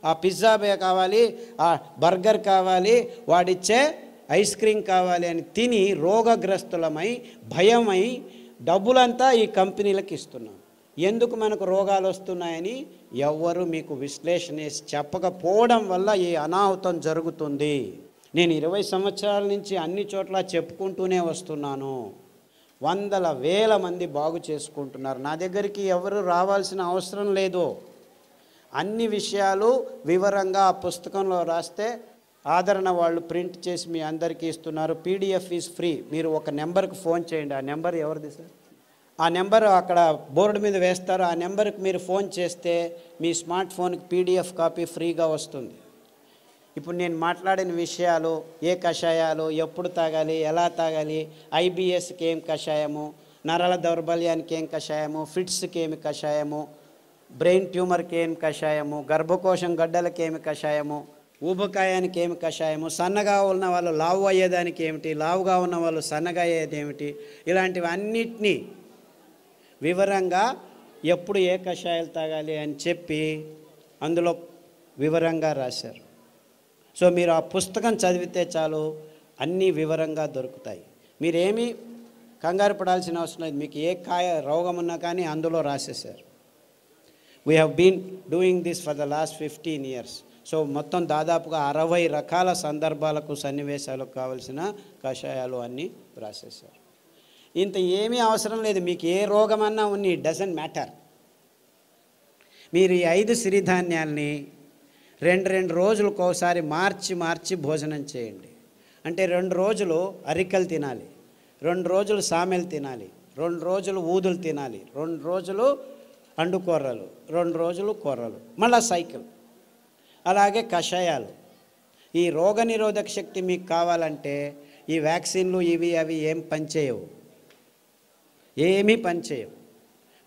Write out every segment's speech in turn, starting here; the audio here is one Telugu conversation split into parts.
ఆ పిజ్జా కావాలి, ఆ బర్గర్ కావాలి, వాడిచ్చే ఐస్ క్రీమ్ కావాలి అని తిని రోగగ్రస్తులమై భయమై డబ్బులంతా ఈ కంపెనీలకు ఇస్తున్నాం. ఎందుకు మనకు రోగాలు వస్తున్నాయని ఎవ్వరు మీకు విశ్లేషణ చెప్పకపోవడం వల్ల ఈ అనాహుతం జరుగుతుంది. నేను 20 సంవత్సరాల నుంచి అన్ని చోట్ల చెప్పుకుంటూనే వస్తున్నాను. వందల వేల మంది బాగు చేసుకుంటున్నారు. నా దగ్గరికి ఎవరు రావాల్సిన అవసరం లేదు. అన్ని విషయాలు వివరంగా ఆ పుస్తకంలో రాస్తే ఆదరణ వాళ్ళు ప్రింట్ చేసి మీ అందరికీ ఇస్తున్నారు. PDF is free. మీరు ఒక నెంబర్కి ఫోన్ చేయండి. ఆ నెంబర్ ఎవరిది సార్? ఆ నెంబర్ అక్కడ బోర్డు మీద వేస్తారు. ఆ నెంబర్కి మీరు ఫోన్ చేస్తే మీ స్మార్ట్ ఫోన్కి పీడిఎఫ్ కాపీ ఫ్రీగా వస్తుంది. ఇప్పుడు నేను మాట్లాడిన విషయాలు, ఏ కషాయాలు ఎప్పుడు తాగాలి, ఎలా తాగాలి, ఐబిఎస్కి ఏం కషాయము, నరాల దౌర్బల్యానికి ఏం కషాయము, ఫిట్స్కి ఏమి కషాయము, బ్రెయిన్ ట్యూమర్కి ఏమి కషాయము, గర్భకోశం గడ్డలకి ఏమి కషాయము, ఊబకాయానికి ఏమి కషాయము, సన్నగా ఉన్న వాళ్ళు లావు అయ్యేదానికి ఏమిటి, లావుగా ఉన్న వాళ్ళు సన్నగా అయ్యేది ఏమిటి, ఇలాంటివన్నిటినీ వివరంగా ఎప్పుడు ఏ కషాయాలు తాగాలి అని చెప్పి అందులో వివరంగా రాశారు. సో మీరు ఆ పుస్తకం చదివితే చాలు, అన్నీ వివరంగా దొరుకుతాయి. మీరేమీ కంగారు పడాల్సిన అవసరం లేదు. మీకు ఏ రోగం ఉన్నా కానీ అందులో రాసేశారు. We have been doing this for the last 15 years. So మొత్తం దాదాపుగా 60 రకాల సందర్భాలకు, సన్నివేశాలకు కావలసిన కషాయాలు అన్నీ రాసేశారు. ఇంత ఏమీ అవసరం లేదు. మీకు ఏ రోగమన్నా ఉన్ని, ఇట్ డజంట్ మ్యాటర్. మీరు ఈ 5 సిరిధాన్యాల్ని 2 రోజులకు ఒకసారి మార్చి భోజనం చేయండి. అంటే 2 రోజులు అరికలు తినాలి, 2 రోజులు సామెలు తినాలి, 2 రోజులు ఊదులు తినాలి, 2 రోజులు అండుకొర్రలు, 2 రోజులు కొర్రలు, మళ్ళా సైకిల్. అలాగే కషాయాలు. ఈ రోగనిరోధక శక్తి మీకు కావాలంటే ఈ వ్యాక్సిన్లు ఇవి అవి ఏం పనిచేయవు, ఏమీ పనిచేయవు.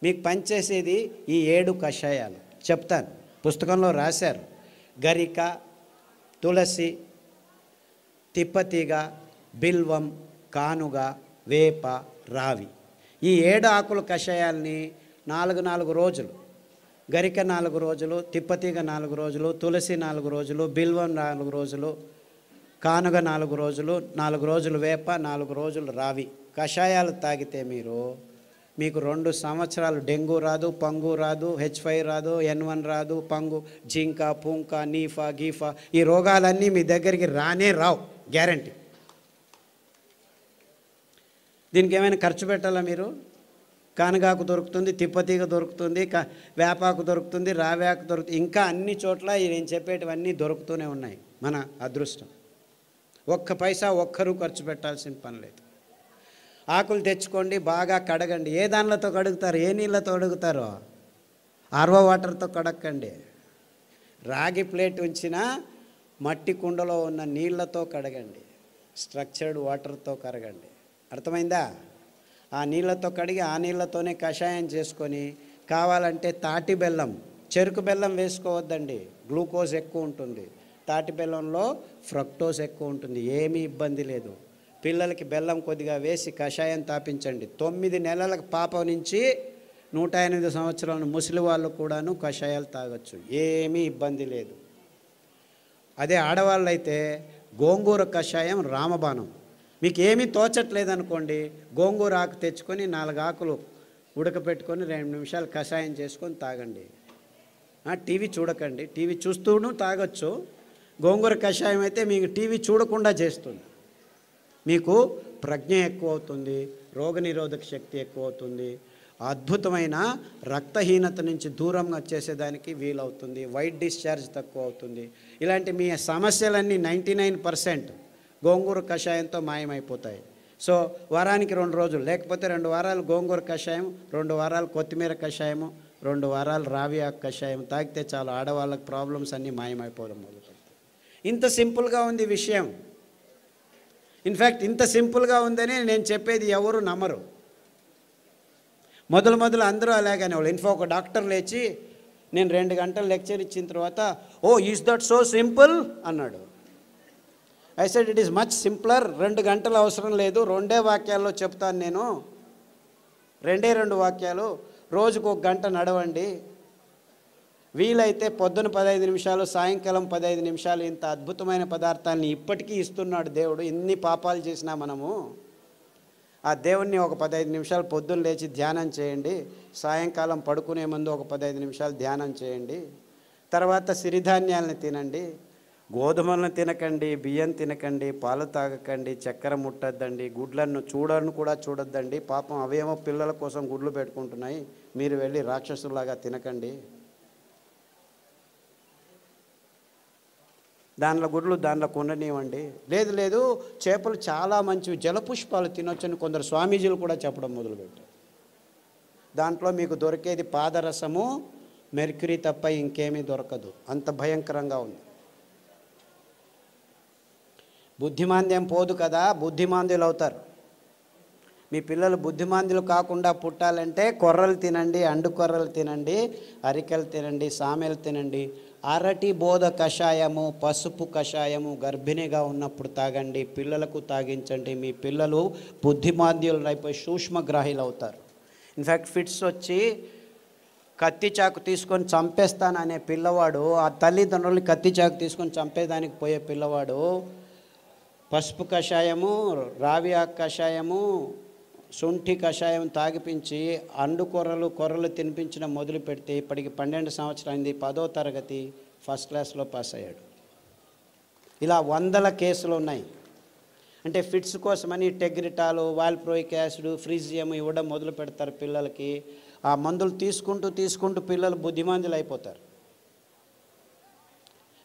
మీకు పనిచేసేది ఈ 7 కషాయాలు చెప్తాను, పుస్తకంలో రాశారు. గరిక, తులసి, తిప్పతీగ, బిల్వం, కానుగ, వేప, రావి. ఈ 7 ఆకుల కషాయాల్ని 4 రోజులు, గరిక 4 రోజులు, తిప్పతీగ 4 రోజులు, తులసి 4 రోజులు, బిల్వం 4 రోజులు, కానుగ 4 రోజులు, 4 రోజులు వేప, 4 రోజులు రావి కషాయాలు తాగితే మీకు 2 సంవత్సరాలు డెంగ్యూ రాదు, పంగు రాదు, H5 రాదు, N1 రాదు, పంగు, జింకా, పుంకా, నీఫా, గీఫా, ఈ రోగాలన్నీ మీ దగ్గరికి రానే రావు, గ్యారంటీ. దీనికి ఏమైనా ఖర్చు పెట్టాలా మీరు? కానగాకు దొరుకుతుంది, తిప్పతీగ దొరుకుతుంది, వేపాకు దొరుకుతుంది, రావేకు దొరుకుతుంది, ఇంకా అన్ని చోట్ల నేను చెప్పేటివన్నీ దొరుకుతూనే ఉన్నాయి. మన అదృష్టం. ఒక్క పైసా ఒక్కరూ ఖర్చు పెట్టాల్సిన పని లేదు. ఆకులు తెచ్చుకోండి, బాగా కడగండి. ఏ దానిలతో కడుగుతారు, ఏ నీళ్ళతో కడుగుతారో ఆర్వో వాటర్తో కడక్కండి. రాగి ప్లేట్ ఉంచిన మట్టి కుండలో ఉన్న నీళ్ళతో కడగండి, స్ట్రక్చర్డ్ వాటర్తో కడగండి. అర్థమైందా? ఆ నీళ్ళతో కడిగి ఆ నీళ్ళతోనే కషాయం చేసుకొని, కావాలంటే తాటి బెల్లం, చెరుకు బెల్లం వేసుకోవద్దండి, గ్లూకోజ్ ఎక్కువ ఉంటుంది. తాటి బెల్లంలో ఫ్రక్టోజ్ ఎక్కువ ఉంటుంది, ఏమీ ఇబ్బంది లేదు. పిల్లలకి బెల్లం కొద్దిగా వేసి కషాయం తాపించండి. 9 నెలల పాప నుంచి 108 సంవత్సరాల ముసలి వాళ్ళు కూడాను కషాయాలు తాగొచ్చు, ఏమీ ఇబ్బంది లేదు. అదే ఆడవాళ్ళు అయితే గోంగూర కషాయం రామబాణం. మీకు ఏమీ తోచట్లేదనుకోండి, గోంగూర ఆకు తెచ్చుకొని 4 ఆకులు ఉడకపెట్టుకొని 2 నిమిషాలు కషాయం చేసుకొని తాగండి. టీవీ చూడకండి, టీవీ చూస్తూను తాగొచ్చు. గోంగూర కషాయం అయితే మీకు టీవీ చూడకుండా చేస్తుంది. మీకు ప్రజ్ఞ ఎక్కువ అవుతుంది, రోగనిరోధక శక్తి ఎక్కువ అవుతుంది, అద్భుతమైన రక్తహీనత నుంచి దూరంగా చేసేదానికి వీలవుతుంది, వైట్ డిశ్చార్జ్ తక్కువ అవుతుంది. ఇలాంటి మీ సమస్యలన్నీ 99% గోంగూర కషాయంతో మాయమైపోతాయి. సో వారానికి 2 రోజులు, లేకపోతే 2 వారాలు గోంగూర కషాయం, 2 వారాలు కొత్తిమీర కషాయము, 2 వారాలు రావి ఆకు కషాయం తాగితే చాలు, ఆడవాళ్ళకి ప్రాబ్లమ్స్ అన్నీ మాయమైపోవడం మొదలుపెడతాయి. ఇంత సింపుల్గా ఉంది విషయం. ఇన్ఫ్యాక్ట్ ఇంత సింపుల్గా ఉందని నేను చెప్పేది ఎవరు నమ్మరు. మొదలు అందరూ అలాగనే వాళ్ళు. ఇన్ఫాక్ట్ ఒక డాక్టర్ లేచి నేను 2 గంటలు లెక్చర్ ఇచ్చిన తర్వాత, ఓ ఈజ్ దట్ సో సింపుల్ అన్నాడు. I said it is much simpler. 2 గంటలు అవసరం లేదు, 2 వాక్యాల్లో చెప్తాను నేను. 2 వాక్యాలు. రోజుకు 1 గంట నడవండి, వీలైతే పొద్దున 15 నిమిషాలు, సాయంకాలం 15 నిమిషాలు ఇంత అద్భుతమైన పదార్థాలని ఇప్పటికీ ఇస్తున్నాడు దేవుడు. ఎన్ని పాపాలు చేసినా మనము ఆ దేవుణ్ణి ఒక 15 నిమిషాలు పొద్దున్న లేచి ధ్యానం చేయండి, సాయంకాలం పడుకునే ముందు ఒక 15 నిమిషాలు ధ్యానం చేయండి. తర్వాత సిరిధాన్యాలను తినండి, గోధుమలను తినకండి, బియ్యం తినకండి, పాలు తాగకండి, చక్కెర ముట్టద్దండి, గుడ్లను కూడా చూడొద్దండి. పాపం అవేమో పిల్లల కోసం గుడ్లు పెట్టుకుంటున్నాయి, మీరు వెళ్ళి రాక్షసులాగా తినకండి. దానిలో గుడ్లు దానిలో ఉండనివ్వండి. లేదు చేపలు చాలా మంచివి, జలపుష్పాలు తినొచ్చని కొందరు స్వామీజీలు కూడా చెప్పడం మొదలుపెట్టారు. దాంట్లో మీకు దొరికేది పాదరసము, మెర్క్యూరీ తప్ప ఇంకేమీ దొరకదు. అంత భయంకరంగా ఉంది. బుద్ధిమాంద్యం పోదు కదా, బుద్ధిమాంద్యులు అవుతారు. మీ పిల్లలు బుద్ధిమాంద్యులు కాకుండా పుట్టాలంటే కొర్రలు తినండి, అండు కొర్రలు తినండి, అరికెలు తినండి, సామెలు తినండి, అరటి బోధ కషాయము, పసుపు కషాయము గర్భిణిగా ఉన్నప్పుడు తాగండి, పిల్లలకు తాగించండి. మీ పిల్లలు బుద్ధిమాంద్యులు అయిపోయి సూక్ష్మగ్రాహీలు అవుతారు. ఇన్ఫ్యాక్ట్ ఫిట్స్ వచ్చి కత్తి చాకు తీసుకొని చంపేస్తాననే పిల్లవాడు, ఆ తల్లిదండ్రులు కత్తి చాకు తీసుకొని చంపేదానికి పోయే పిల్లవాడు పసుపు కషాయము, రావి ఆకు కషాయము, శొంఠి కషాయం తాగిపించి అండు కొర్రలు తినిపించడం మొదలు పెడితే ఇప్పటికి 12 సంవత్సరాలైంది, 10వ తరగతి ఫస్ట్ క్లాస్లో పాస్ అయ్యాడు. ఇలా 100 కేసులు ఉన్నాయి. అంటే ఫిట్స్ కోసమని టెగ్రిటాలు, వాల్ప్రోయిక్ యాసిడ్, ఫ్రిజియం ఇవ్వడం మొదలు పెడతారు పిల్లలకి. ఆ మందులు తీసుకుంటూ పిల్లలు బుద్ధిమాంద్యులు అయిపోతారు.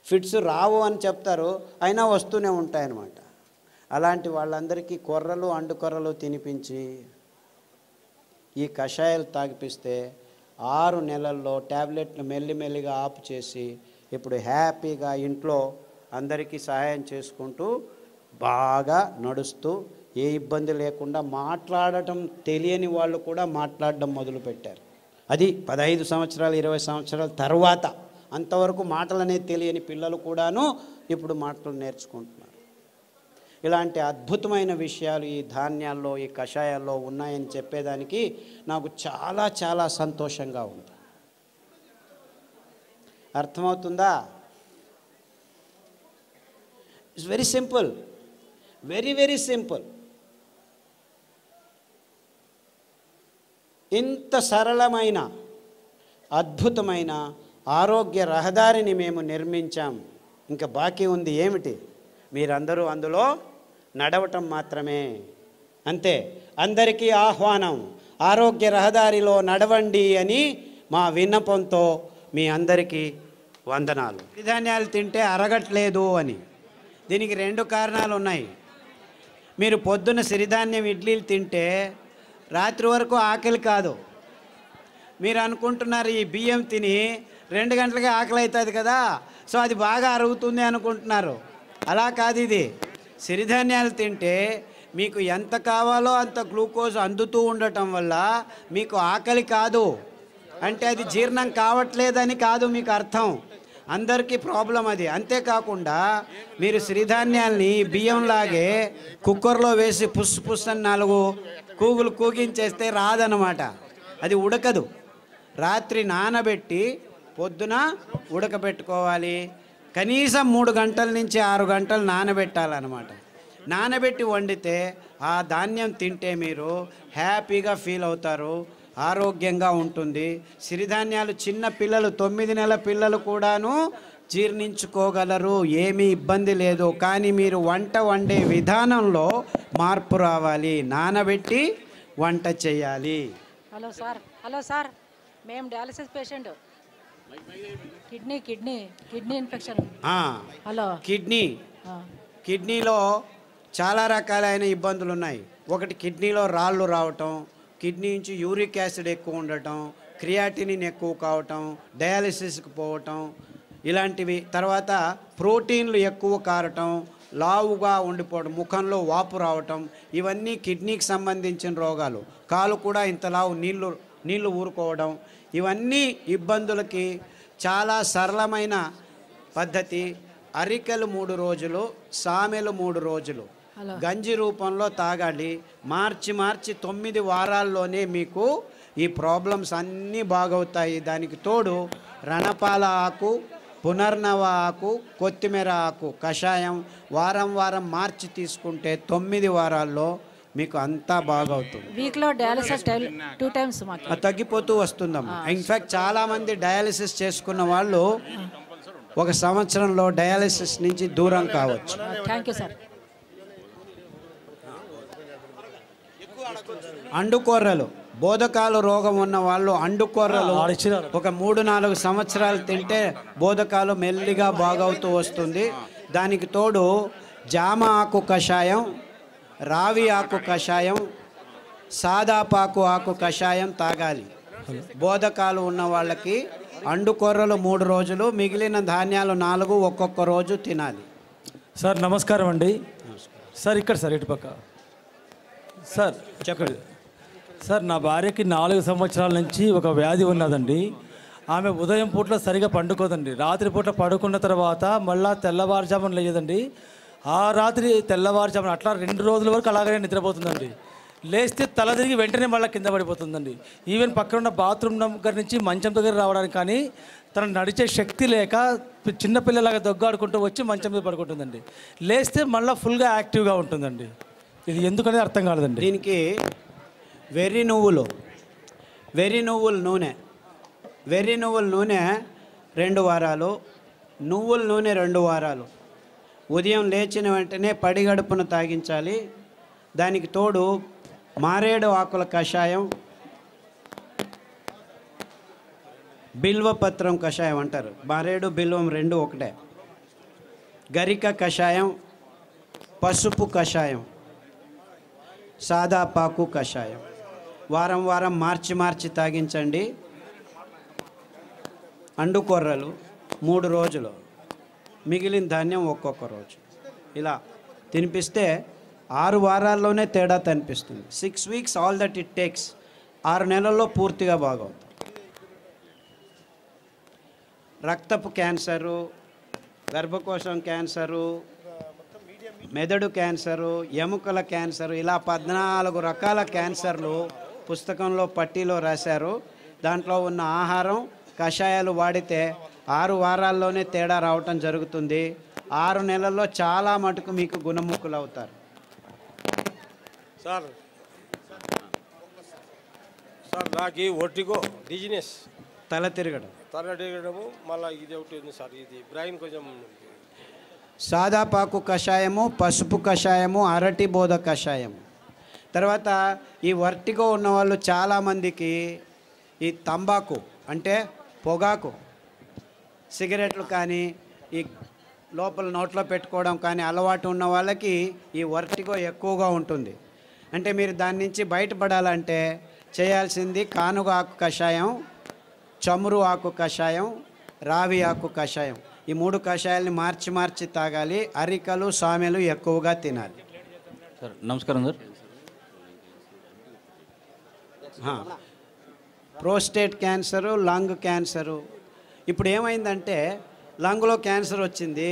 ఫిట్స్ రావు అని చెప్తారు, అయినా వస్తూనే ఉంటాయన్నమాట. అలాంటి వాళ్ళందరికీ కొర్రలు, అండు కొర్రలు తినిపించి ఈ కషాయాలు తాగిపిస్తే 6 నెలల్లో ట్యాబ్లెట్లు మెల్లిమెల్లిగా ఆపు చేసి ఇప్పుడు హ్యాపీగా ఇంట్లో అందరికీ సహాయం చేసుకుంటూ బాగా నడుస్తూ ఏ ఇబ్బంది లేకుండా మాట్లాడటం తెలియని వాళ్ళు కూడా మాట్లాడడం మొదలుపెట్టారు. అది 15 సంవత్సరాలు 20 సంవత్సరాల తర్వాత. అంతవరకు మాటలు అనేది తెలియని పిల్లలు కూడాను ఇప్పుడు మాటలు నేర్చుకుంటున్నారు. ఇలాంటి అద్భుతమైన విషయాలు ఈ ధాన్యాల్లో, ఈ కషాయాల్లో ఉన్నాయని చెప్పేదానికి నాకు చాలా చాలా సంతోషంగా ఉంది. అర్థమవుతుందా? It's very simple, very simple. ఇంత సరళమైన అద్భుతమైన ఆరోగ్య రహదారిని మేము నిర్మించాం. ఇంకా బాకీ ఉంది ఏమిటి? మీరందరూ అందులో నడవటం మాత్రమే. అంతే. అందరికీ ఆహ్వానం, ఆరోగ్య రహదారిలో నడవండి అని మా విన్నపంతో మీ అందరికీ వందనాలు. సిరిధాన్యాలు తింటే అరగట్లేదు అని దీనికి 2 కారణాలు ఉన్నాయి. మీరు పొద్దున్న సిరిధాన్యం ఇడ్లీలు తింటే రాత్రి వరకు ఆకలి కాదు. మీరు అనుకుంటున్నారు ఈ బియ్యం తిని 2 గంటలకే ఆకలి అవుతుంది కదా, సో అది బాగా అరుగుతుంది అనుకుంటున్నారు. అలా కాదు. ఇది సిరిధాన్యాలు తింటే మీకు ఎంత కావాలో అంత గ్లూకోజ్ అందుతూ ఉండటం వల్ల మీకు ఆకలి కాదు. అంటే అది జీర్ణం కావట్లేదని కాదు మీకు అర్థం. అందరికీ ప్రాబ్లం అది. అంతేకాకుండా మీరు సిరిధాన్యాల్ని బియ్యంలాగే కుక్కర్లో వేసి పుస్ అని 4 కూగులు కూగించేస్తే రాదనమాట. అది ఉడకదు. రాత్రి నానబెట్టి పొద్దున ఉడకబెట్టుకోవాలి. కనీసం 3 గంటల నుంచి 6 గంటలు నానబెట్టాలన్నమాట. నానబెట్టి వండితే ఆ ధాన్యం తింటే మీరు హ్యాపీగా ఫీల్ అవుతారు, ఆరోగ్యంగా ఉంటుంది. సిరిధాన్యాలు చిన్న పిల్లలు, 9 నెలల పిల్లలు కూడాను జీర్ణించుకోగలరు, ఏమీ ఇబ్బంది లేదు. కానీ మీరు వంట వండే విధానంలో మార్పు రావాలి, నానబెట్టి వంట చేయాలి. హలో సార్, మేము dialysis patient, kidney infection. Hello, కిడ్నీలో చాలా రకాలైన ఇబ్బందులు ఉన్నాయి. ఒకటి కిడ్నీలో రాళ్ళు రావటం, కిడ్నీ నుంచి యూరిక్ యాసిడ్ ఎక్కువ ఉండటం, క్రియాటినిన్ ఎక్కువ కావటం, డయాలసిస్కి పోవటం ఇలాంటివి. తర్వాత ప్రోటీన్లు ఎక్కువ కారటం, లావుగా ఉండిపోవడం, ముఖంలో వాపు రావటం, ఇవన్నీ కిడ్నీకి సంబంధించిన రోగాలు. కాలు కూడా ఇంత లావు నీళ్లు ఊరుకోవడం, ఇవన్నీ ఇబ్బందులకి చాలా సరళమైన పద్ధతి. అరికెలు 3 రోజులు, సామెలు 3 రోజులు గంజి రూపంలో తాగాలి. మార్చి 9 వారాల్లోనే మీకు ఈ ప్రాబ్లమ్స్ అన్నీ బాగవుతాయి. దానికి తోడు రణపాల ఆకు, పునర్నవ ఆకు, కొత్తిమీర ఆకు కషాయం వారం వారం మార్చి తీసుకుంటే 9 వారాల్లో మీకు అంతా బాగవుతుంది. వీక్లో డయాలసిస్ 2 times మాకు అది తగ్గిపోతూ వస్తుందమ్మా. ఇన్ఫ్యాక్ట్ చాలామంది డయాలసిస్ చేసుకున్న వాళ్ళు 1 సంవత్సరంలో డయాలసిస్ నుంచి దూరం కావచ్చు. Thank you sir. అండుకొర్రలు, బోధకాలు రోగం ఉన్న వాళ్ళు అండుకొర్రలు ఒక 3-4 సంవత్సరాలు తింటే బోధకాలు మెల్లిగా బాగవుతూ వస్తుంది. దానికి తోడు జామ ఆకు కషాయం, రావి ఆకు కషాయం, సాదాపాకు ఆకు కషాయం తాగాలి. బోధకాలు ఉన్న వాళ్ళకి అండుకొర్రలు 3 రోజులు, మిగిలిన ధాన్యాలు 4 ఒక్కొక్క రోజు తినాలి. సార్ నమస్కారం అండి. సార్ ఇక్కడ సార్ ఇటుపక్క సార్ చెప్పండి సార్. నా భార్యకి 4 సంవత్సరాల నుంచి ఒక వ్యాధి ఉన్నదండి. ఆమె ఉదయం పూట సరిగా పండుకోదండి. రాత్రి పూట పడుకున్న తర్వాత మళ్ళీ తెల్లవారుజామున లేదండి. ఆ రాత్రి తెల్లవారుజామున అట్లా 2 రోజుల వరకు అలాగనే నిద్రపోతుందండి. లేస్తే తల తిరిగి వెంటనే మళ్ళీ కింద పడిపోతుందండి. ఈవెన్ పక్కన ఉన్న బాత్రూమ్ దగ్గర నుంచి మంచం దగ్గర రావడానికి కానీ తన నడిచే శక్తి లేక చిన్నపిల్లలాగా దొగ్గాడుకుంటూ వచ్చి మంచం మీద పడుకుంటుందండి. లేస్తే మళ్ళీ ఫుల్గా యాక్టివ్గా ఉంటుందండి. ఇది ఎందుకనేది అర్థం కాలేదండి. దీనికి వెర్రి నువ్వుల నూనె 2 వారాలు, నువ్వుల నూనె 2 వారాలు, ఉదయం లేచిన వెంటనే పడిగడుపున తాగించాలి. దానికి తోడు మారేడు ఆకుల కషాయం, బిల్వపత్రం కషాయం అంటారు. మారేడు బిల్వం 2 ఒకటే. గరిక కషాయం, పసుపు కషాయం, సాదాపాకు కషాయం వారం వారం మార్చి తాగించండి. అండుకొర్రలు 3 రోజులు, మిగిలిన ధాన్యం ఒక్కొక్క రోజు. ఇలా తినిపిస్తే 6 వారాల్లోనే తేడా కనిపిస్తుంది. 6 weeks all that it takes. 6 నెలల్లో పూర్తిగా బాగవుతుంది. రక్తపు క్యాన్సరు, గర్భకోశం క్యాన్సరు, మెదడు క్యాన్సరు, ఎముకల క్యాన్సరు, ఇలా 14 రకాల క్యాన్సర్లు పుస్తకంలో పట్టీలో రాశారు. దాంట్లో ఉన్న ఆహారం కషాయాలు వాడితే 6 వారాల్లోనే తేడా రావటం జరుగుతుంది. 6 నెలల్లో చాలా మటుకు మీకు గుణముఖులు అవుతారు. సార్ నాకు ఒట్టిగో డిజినెస్, తల తిరగడం, మళ్ళీ ఇది ఒకటి ఉంది సార్. ఇది బ్రెయిన్ కొంచెం. సాదాపాకు కషాయము, పసుపు కషాయము, అరటి బోధ కషాయము. తర్వాత ఈ వర్టిగో ఉన్నవాళ్ళు చాలామందికి ఈ తంబాకు అంటే పొగాకు, సిగరెట్లు కానీ ఈ లోపల నోట్లో పెట్టుకోవడం కానీ అలవాటు ఉన్న వాళ్ళకి ఈ వర్టిగో ఎక్కువగా ఉంటుంది. అంటే మీరు దాని నుంచి బయటపడాలంటే చేయాల్సింది కానుగ ఆకు కషాయం, చమురు ఆకు కషాయం, రావి ఆకు కషాయం. ఈ 3 కషాయాలని మార్చి తాగాలి. అరికలు, సామెలు ఎక్కువగా తినాలి. సార్ నమస్కారం sir. Prostate cancer, lung cancer. ఇప్పుడు ఏమైందంటే లంగ్లో క్యాన్సర్ వచ్చింది,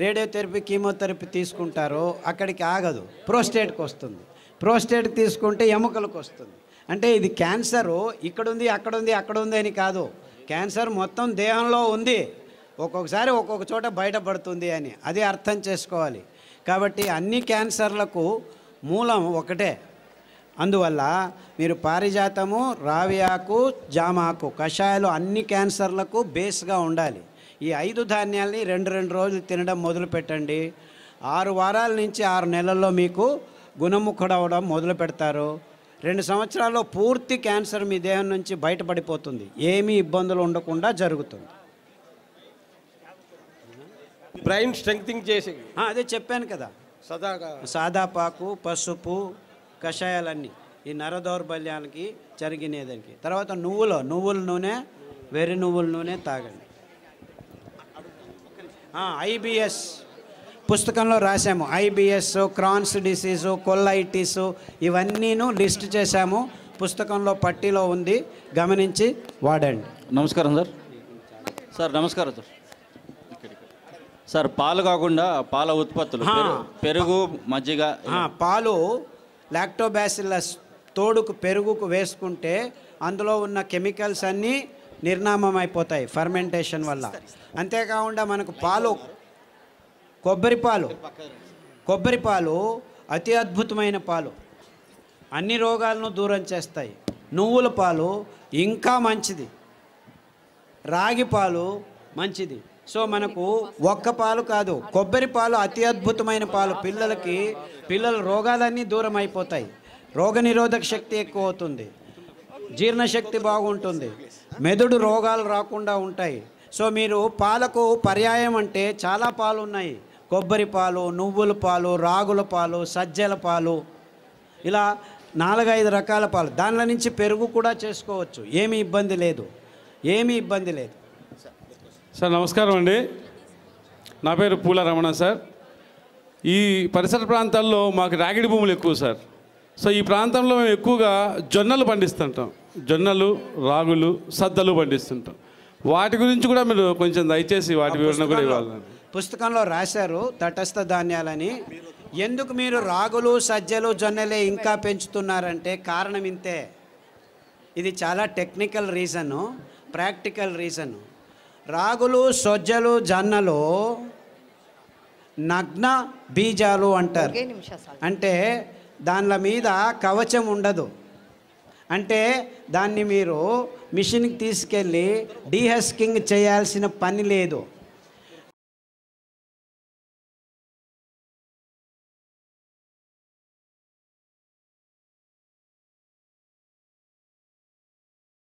రేడియోథెరపీ, కీమోథెరపీ తీసుకుంటారు, అక్కడికి ఆగదు, ప్రోస్టేట్కి వస్తుంది. ప్రోస్టేట్కి తీసుకుంటే ఎముకలకు వస్తుంది. అంటే ఇది క్యాన్సరు ఇక్కడుంది, అక్కడుంది అని కాదు. క్యాన్సర్ మొత్తం దేహంలో ఉంది, ఒక్కొక్కసారి ఒక్కొక్క చోట బయటపడుతుంది అని అది అర్థం చేసుకోవాలి. కాబట్టి అన్ని క్యాన్సర్లకు మూలం ఒకటే. అందువల్ల మీరు పారిజాతము, రావి ఆకు, జామాకు కషాయాలు అన్ని క్యాన్సర్లకు బేస్గా ఉండాలి. ఈ 5 ధాన్యాల్ని 2 రోజులు తినడం మొదలు పెట్టండి. 6 వారాల నుంచి 6 నెలల్లో మీకు గుణముఖుడవడం మొదలు పెడతారు. 2 సంవత్సరాల్లో పూర్తి క్యాన్సర్ మీ దేహం నుంచి బయటపడిపోతుంది. ఏమీ ఇబ్బందులు ఉండకుండా జరుగుతుంది. బ్రెయిన్ స్ట్రెంగ్తింగ్ చేసి అదే చెప్పాను కదా, సాదాపాకు, పసుపు కషాయాలన్నీ ఈ నర దౌర్బల్యానికి జరిగినదానికి. తర్వాత నువ్వుల నూనె, వెర్రి నువ్వుల నూనె తాగండి. ఐబిఎస్ పుస్తకంలో రాసాము. ఐబిఎస్, క్రాన్స్ డిసీజు, కొల్లైటిస్ ఇవన్నీను లిస్ట్ చేశాము. పుస్తకంలో పట్టీలో ఉంది, గమనించి వాడండి. నమస్కారం సార్. సార్ నమస్కారం సార్. సార్ పాలు కాకుండా పాల ఉత్పత్తులు, పెరుగు, మజ్జిగ. పాలు లాక్టోబాసిల్లస్ తోడుకు పెరుగుకు వేసుకుంటే అందులో ఉన్న కెమికల్స్ అన్నీ నిర్నామం అయిపోతాయి ఫర్మెంటేషన్ వల్ల. అంతేకాకుండా మనకు పాలు, కొబ్బరి పాలు అతి అద్భుతమైన పాలు, అన్ని రోగాలను దూరం చేస్తాయి. నువ్వుల పాలు ఇంకా మంచిది, రాగి పాలు మంచిది. సో మనకు ఒక్క పాలు కాదు, కొబ్బరి పాలు అతి అద్భుతమైన పాలు. పిల్లల రోగాలన్నీ దూరం అయిపోతాయి, రోగనిరోధక శక్తి ఎక్కువ అవుతుంది, జీర్ణశక్తి బాగుంటుంది, మెదడు రోగాలు రాకుండా ఉంటాయి. సో మీరు పాలకు పర్యాయం అంటే చాలా పాలు ఉన్నాయి. కొబ్బరి పాలు, నువ్వుల పాలు, రాగుల పాలు, సజ్జల పాలు, ఇలా 4-5 రకాల పాలు. దానిలో నుంచి పెరుగు కూడా చేసుకోవచ్చు, ఏమీ ఇబ్బంది లేదు. సార్ నమస్కారం అండి, నా పేరు పూల రమణ సార్. ఈ పరిసర ప్రాంతాల్లో మాకు రాగిడి భూములు ఎక్కువ సార్. సో ఈ ప్రాంతంలో మేము ఎక్కువగా జొన్నలు పండిస్తుంటాం, జొన్నలు, రాగులు, సద్దలు పండిస్తుంటాం. వాటి గురించి కూడా మీరు కొంచెం దయచేసి వాటి వివరణ కూడా ఇవ్వాలి. పుస్తకంలో రాశారు తటస్థ ధాన్యాలని. ఎందుకు మీరు రాగులు, సజ్జలు, జొన్నలే ఇంకా పెంచుతున్నారంటే కారణం ఇంతే. ఇది చాలా టెక్నికల్ రీజను, ప్రాక్టికల్ రీజను. రాగులు, సజ్జలు, జొన్నలు నగ్న బీజాలు అంటారు. అంటే దానిల మీద కవచం ఉండదు. అంటే దాన్ని మీరు మిషన్కి తీసుకెళ్ళి డీహస్కింగ్ చేయాల్సిన పని లేదు.